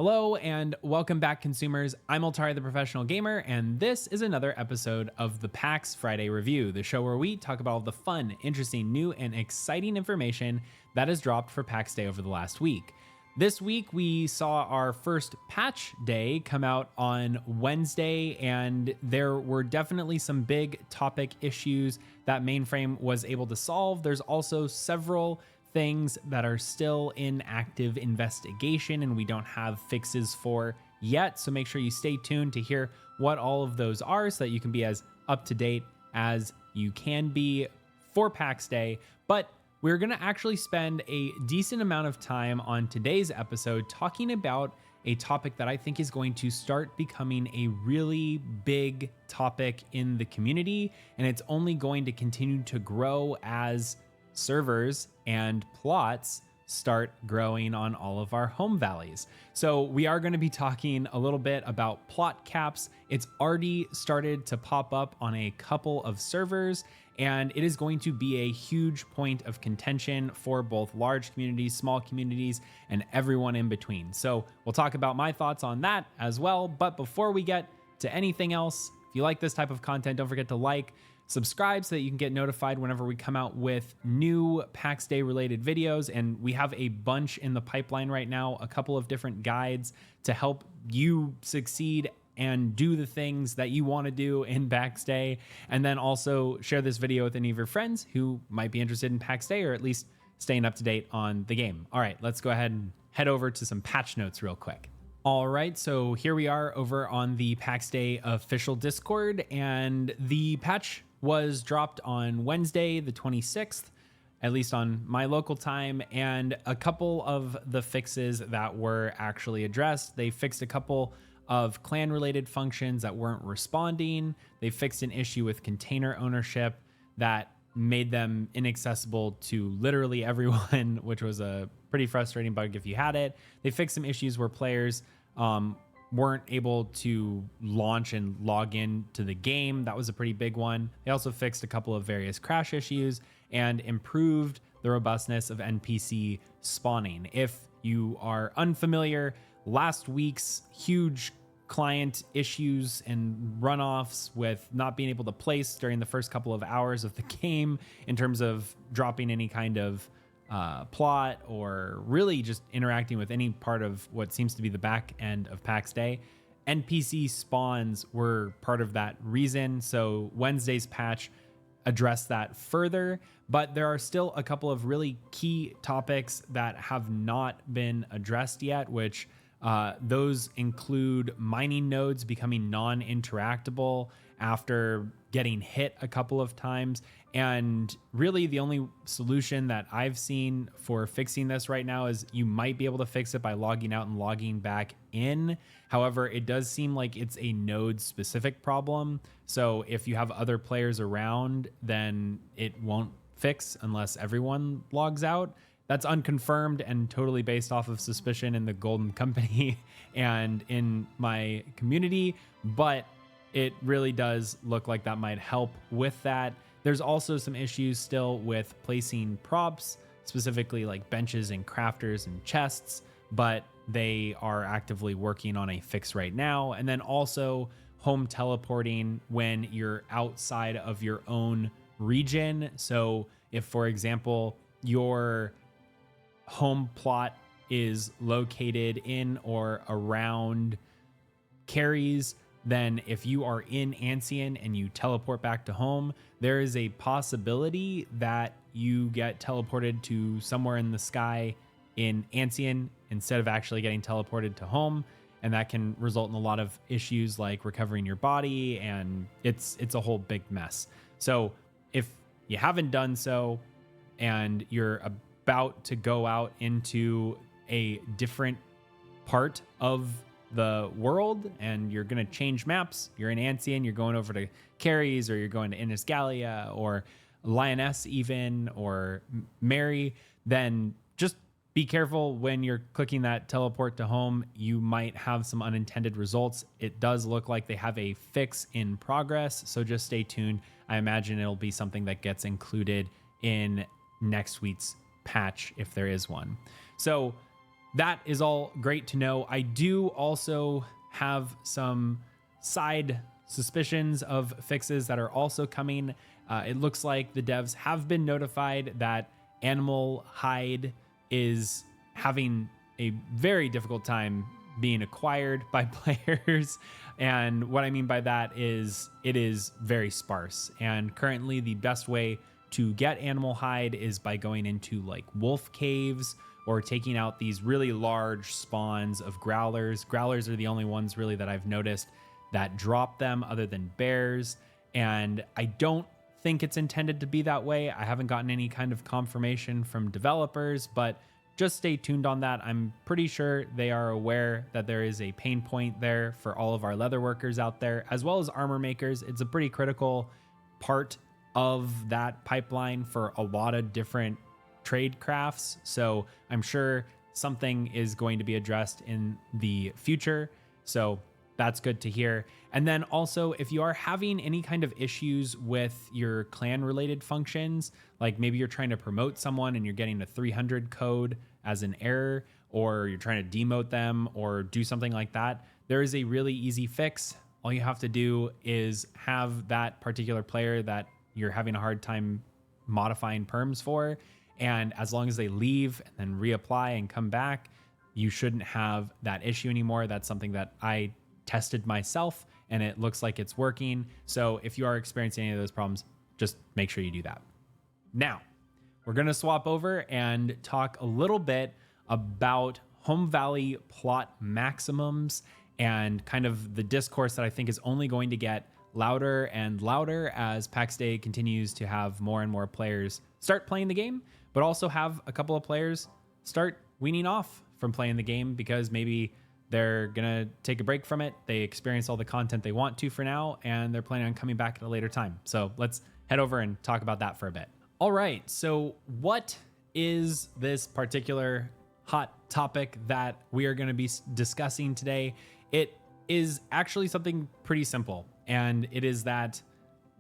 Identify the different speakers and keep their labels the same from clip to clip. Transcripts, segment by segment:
Speaker 1: Hello and welcome back, consumers. I'm Altari, the professional gamer, and this is another episode of the PAX Friday Review, the show where we talk about all the fun, interesting, new, and exciting information that has dropped for PAX Day over the last week. This week, we saw our first patch day come out on Wednesday, and there were definitely some big topic issues that Mainframe was able to solve. There's also several things that are still in active investigation and we don't have fixes for yet. So make sure you stay tuned to hear what all of those are so that you can be as up to date as you can be for PAX Day. But we're going to actually spend a decent amount of time on today's episode talking about a topic that I think is going to start becoming a really big topic in the community, and it's only going to continue to grow as servers and plots start growing on all of our home valleys. So we are going to be talking a little bit about plot caps. It's already started to pop up on a couple of servers, and it is going to be a huge point of contention for both large communities, small communities, and everyone in between. So we'll talk about my thoughts on that as well. But before we get to anything else, if you like this type of content, don't forget to like, subscribe so that you can get notified whenever we come out with new PAX Day related videos. And we have a bunch in the pipeline right now, a couple of different guides to help you succeed and do the things that you want to do in PAX Day. And then also share this video with any of your friends who might be interested in PAX Day or at least staying up to date on the game. All right, let's go ahead and head over to some patch notes real quick. All right, so here we are over on the PAX Day official Discord, and the patch was dropped on Wednesday, the 26th, at least on my local time, and a couple of the fixes that were actually addressed. They fixed a couple of clan-related functions that weren't responding. They fixed an issue with container ownership that made them inaccessible to literally everyone, which was a pretty frustrating bug if you had it. They fixed some issues where players weren't able to launch and log in to the game. That was a pretty big one. They also fixed a couple of various crash issues and improved the robustness of NPC spawning. If you are unfamiliar, last week's huge client issues and runoffs with not being able to place during the first couple of hours of the game in terms of dropping any kind of plot or really just interacting with any part of what seems to be the back end of PAX Day. NPC spawns were part of that reason. So Wednesday's patch addressed that further, but there are still a couple of really key topics that have not been addressed yet, which those include mining nodes becoming non-interactable after getting hit a couple of times. And really the only solution that I've seen for fixing this right now is you might be able to fix it by logging out and logging back in. However, it does seem like it's a node specific problem. So if you have other players around, then it won't fix unless everyone logs out. That's unconfirmed and totally based off of suspicion in the Golden Company and in my community, but it really does look like that might help with that. There's also some issues still with placing props, specifically like benches and crafters and chests, but they are actively working on a fix right now. And then also home teleporting when you're outside of your own region. So if, for example, your home plot is located in or around Carries, then if you are in Ancien and you teleport back to home, there is a possibility that you get teleported to somewhere in the sky in Ancien instead of actually getting teleported to home. And that can result in a lot of issues like recovering your body, and it's a whole big mess. So if you haven't done so and you're about to go out into a different part of the world and you're going to change maps, you're in Ancien, you're going over to Carries, or you're going to Innisgalia or Lioness even, or Mary, then just be careful when you're clicking that teleport to home. You might have some unintended results. It does look like they have a fix in progress, so just stay tuned. I imagine it'll be something that gets included in next week's patch if there is one. So that is all great to know. I do also have some side suspicions of fixes that are also coming. It looks like the devs have been notified that animal hide is having a very difficult time being acquired by players. And what I mean by that is it is very sparse. And currently the best way to get animal hide is by going into like wolf caves or taking out these really large spawns of growlers. Growlers are the only ones really that I've noticed that drop them other than bears. And I don't think it's intended to be that way. I haven't gotten any kind of confirmation from developers, but just stay tuned on that. I'm pretty sure they are aware that there is a pain point there for all of our leather workers out there, as well as armor makers. It's a pretty critical part of that pipeline for a lot of different trade crafts. So I'm sure something is going to be addressed in the future. So that's good to hear. And then also, if you are having any kind of issues with your clan related functions, like maybe you're trying to promote someone and you're getting a 300 code as an error, or you're trying to demote them or do something like that, there is a really easy fix. All you have to do is have that particular player that you're having a hard time modifying perms for, and as long as they leave and then reapply and come back, you shouldn't have that issue anymore. That's something that I tested myself and it looks like it's working. So if you are experiencing any of those problems, just make sure you do that. Now, we're going to swap over and talk a little bit about Home Valley plot maximums and kind of the discourse that I think is only going to get louder and louder as Pax Dei continues to have more and more players start playing the game, but also have a couple of players start weaning off from playing the game because maybe they're going to take a break from it. They experience all the content they want to for now, and they're planning on coming back at a later time. So let's head over and talk about that for a bit. All right, so what is this particular hot topic that we are going to be discussing today? It is actually something pretty simple, and it is that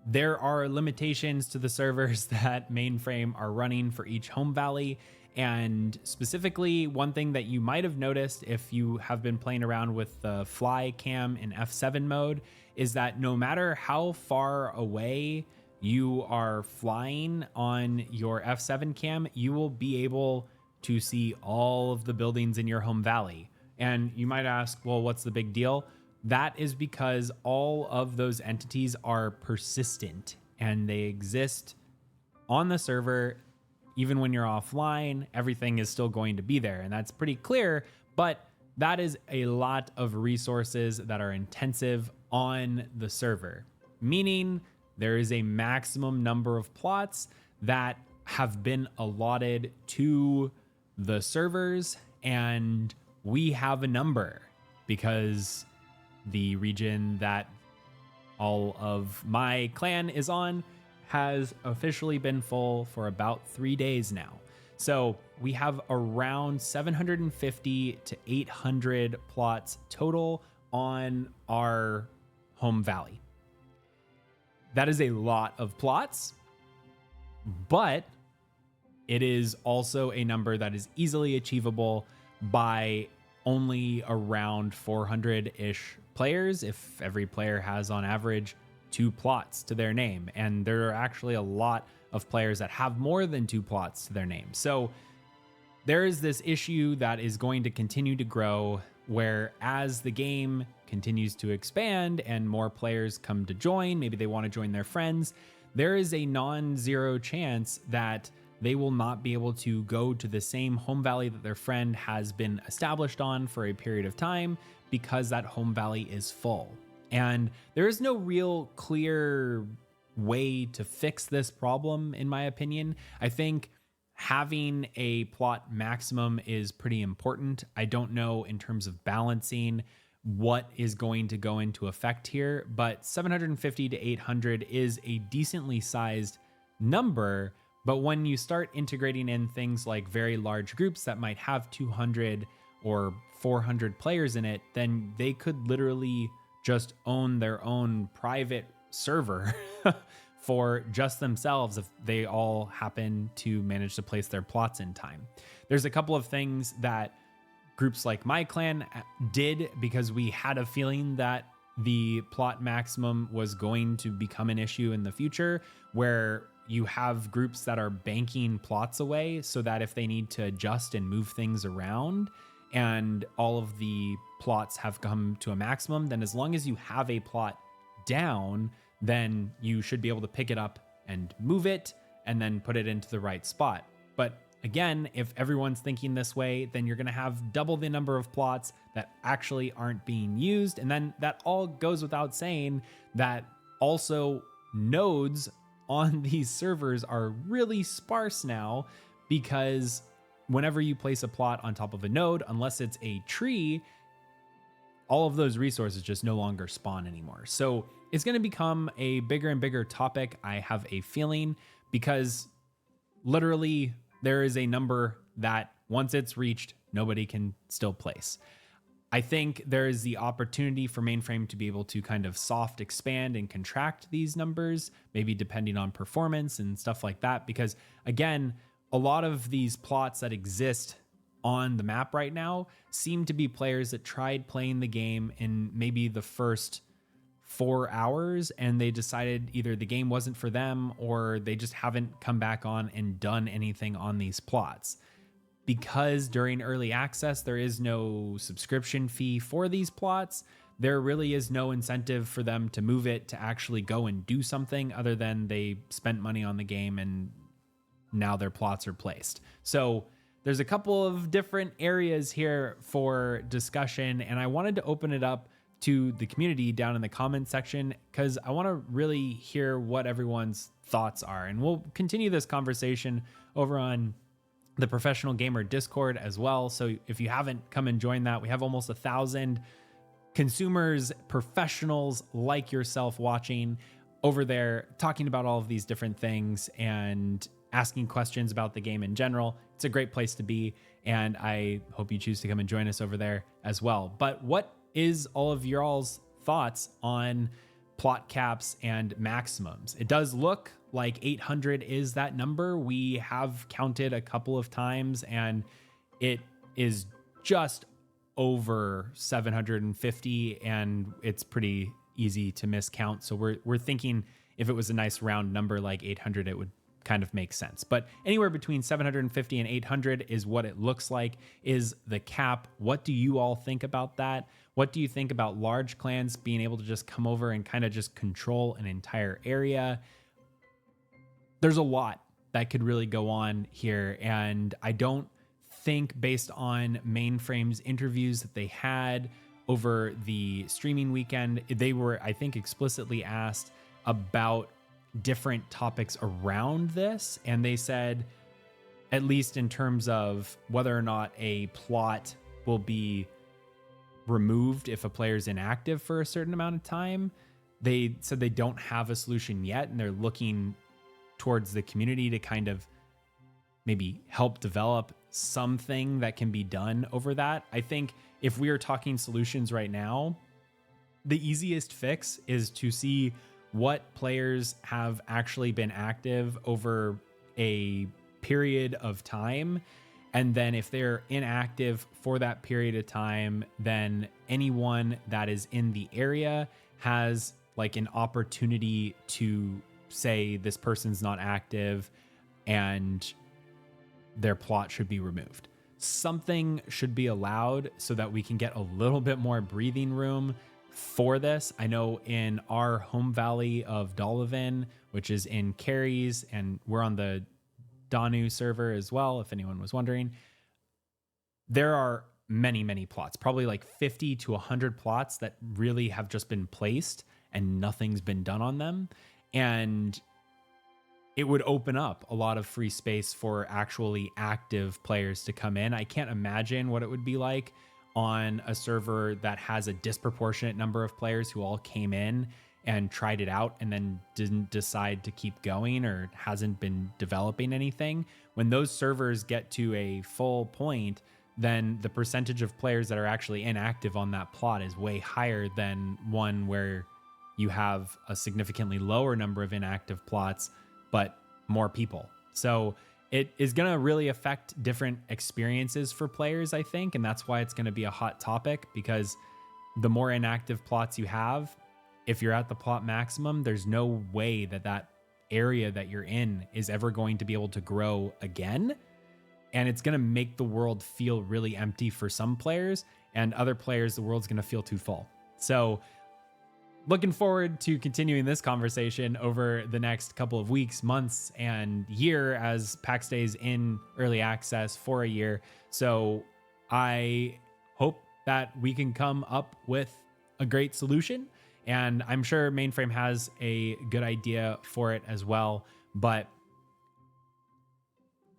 Speaker 1: there are limitations to the servers that Mainframe are running for each Home Valley. And specifically, one thing that you might have noticed if you have been playing around with the fly cam in F7 mode is that no matter how far away you are flying on your F7 cam, you will be able to see all of the buildings in your Home Valley. And you might ask, well, what's the big deal? That is because all of those entities are persistent and they exist on the server. Even when you're offline, everything is still going to be there. And that's pretty clear, but that is a lot of resources that are intensive on the server, meaning there is a maximum number of plots that have been allotted to the servers, and we have a number because the region that all of my clan is on has officially been full for about 3 days now. So we have around 750 to 800 plots total on our Home Valley. That is a lot of plots, but it is also a number that is easily achievable by only around 400-ish players if every player has on average 2 plots to their name. And there are actually a lot of players that have more than 2 plots to their name. So there is this issue that is going to continue to grow where as the game continues to expand and more players come to join, maybe they want to join their friends, there is a non-zero chance that they will not be able to go to the same Home Valley that their friend has been established on for a period of time because that Home Valley is full. And there is no real clear way to fix this problem, in my opinion. I think having a plot maximum is pretty important. I don't know in terms of balancing what is going to go into effect here, but 750 to 800 is a decently sized number. But when you start integrating in things like very large groups that might have 200 or 400 players in it, then they could literally just own their own private server for just themselves if they all happen to manage to place their plots in time. There's a couple of things that groups like my clan did, because we had a feeling that the plot maximum was going to become an issue in the future, where you have groups that are banking plots away so that if they need to adjust and move things around and all of the plots have come to a maximum, then as long as you have a plot down, then you should be able to pick it up and move it and then put it into the right spot. But again, if everyone's thinking this way, then you're going to have double the number of plots that actually aren't being used. And then that all goes without saying that also nodes on these servers are really sparse now, because whenever you place a plot on top of a node, unless it's a tree, all of those resources just no longer spawn anymore. So it's going to become a bigger and bigger topic, I have a feeling, because literally there is a number that once it's reached, nobody can still place. I think there is the opportunity for mainframe to be able to kind of soft expand and contract these numbers, maybe depending on performance and stuff like that. Because again, a lot of these plots that exist on the map right now seem to be players that tried playing the game in maybe the first 4 hours and they decided either the game wasn't for them or they just haven't come back on and done anything on these plots. Because during early access, there is no subscription fee for these plots, there really is no incentive for them to move it to actually go and do something other than they spent money on the game and now their plots are placed. So there's a couple of different areas here for discussion, and I wanted to open it up to the community down in the comments section because I want to really hear what everyone's thoughts are. And we'll continue this conversation over on the Professional Gamer Discord as well. So if you haven't come and joined that, we have almost 1,000 consumers, professionals like yourself watching over there, talking about all of these different things and asking questions about the game in general. It's a great place to be, and I hope you choose to come and join us over there as well. But what is all of y'all's thoughts on plot caps and maximums? It does look like 800 is that number. We have counted a couple of times and it is just over 750, and it's pretty easy to miscount. So we're thinking if it was a nice round number like 800, it would kind of make sense. But anywhere between 750 and 800 is what it looks like is the cap. What do you all think about that? What do you think about large clans being able to just come over and kind of just control an entire area? There's a lot that could really go on here, and I don't think, based on Mainframe's interviews that they had over the streaming weekend, they were, I think, explicitly asked about different topics around this, and they said, at least in terms of whether or not a plot will be removed if a player's inactive for a certain amount of time, they said they don't have a solution yet, and they're looking towards the community to kind of maybe help develop something that can be done over that. I think if we are talking solutions right now, the easiest fix is to see what players have actually been active over a period of time. And then if they're inactive for that period of time, then anyone that is in the area has like an opportunity to say this person's not active and their plot should be removed. Something should be allowed so that we can get a little bit more breathing room for this. I know in our home valley of Dolovin, which is in Caries, and we're on the Danu server as well, if anyone was wondering, there are many, many plots, probably like 50 to 100 plots that really have just been placed and nothing's been done on them. And it would open up a lot of free space for actually active players to come in. I can't imagine what it would be like on a server that has a disproportionate number of players who all came in and tried it out and then didn't decide to keep going or hasn't been developing anything. When those servers get to a full point, then the percentage of players that are actually inactive on that plot is way higher than one where you have a significantly lower number of inactive plots, but more people. So it is going to really affect different experiences for players, I think. And that's why it's going to be a hot topic, because the more inactive plots you have, if you're at the plot maximum, there's no way that that area that you're in is ever going to be able to grow again. And it's going to make the world feel really empty for some players, and other players, the world's going to feel too full. So looking forward to continuing this conversation over the next couple of weeks, months, and year as Pax Dei's in early access for a year. So I hope that we can come up with a great solution. And I'm sure Mainframe has a good idea for it as well, but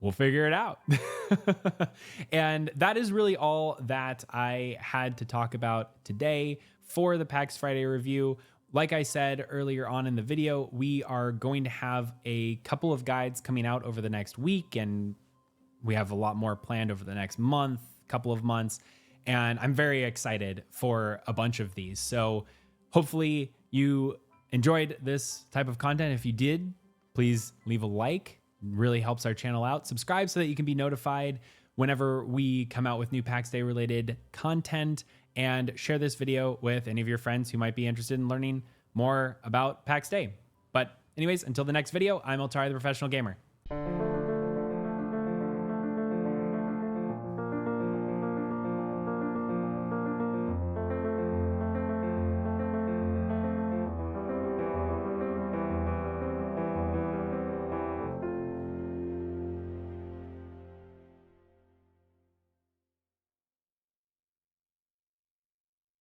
Speaker 1: we'll figure it out. And that is really all that I had to talk about today for the PAX Friday review. Like I said earlier on in the video, we are going to have a couple of guides coming out over the next week, and we have a lot more planned over the next month, couple of months, and I'm very excited for a bunch of these. So hopefully you enjoyed this type of content. If you did, please leave a like. It really helps our channel out. Subscribe so that you can be notified whenever we come out with new Pax Day related content, and share this video with any of your friends who might be interested in learning more about Pax Day. But anyways, until the next video, I'm Altari the Professional Gamer.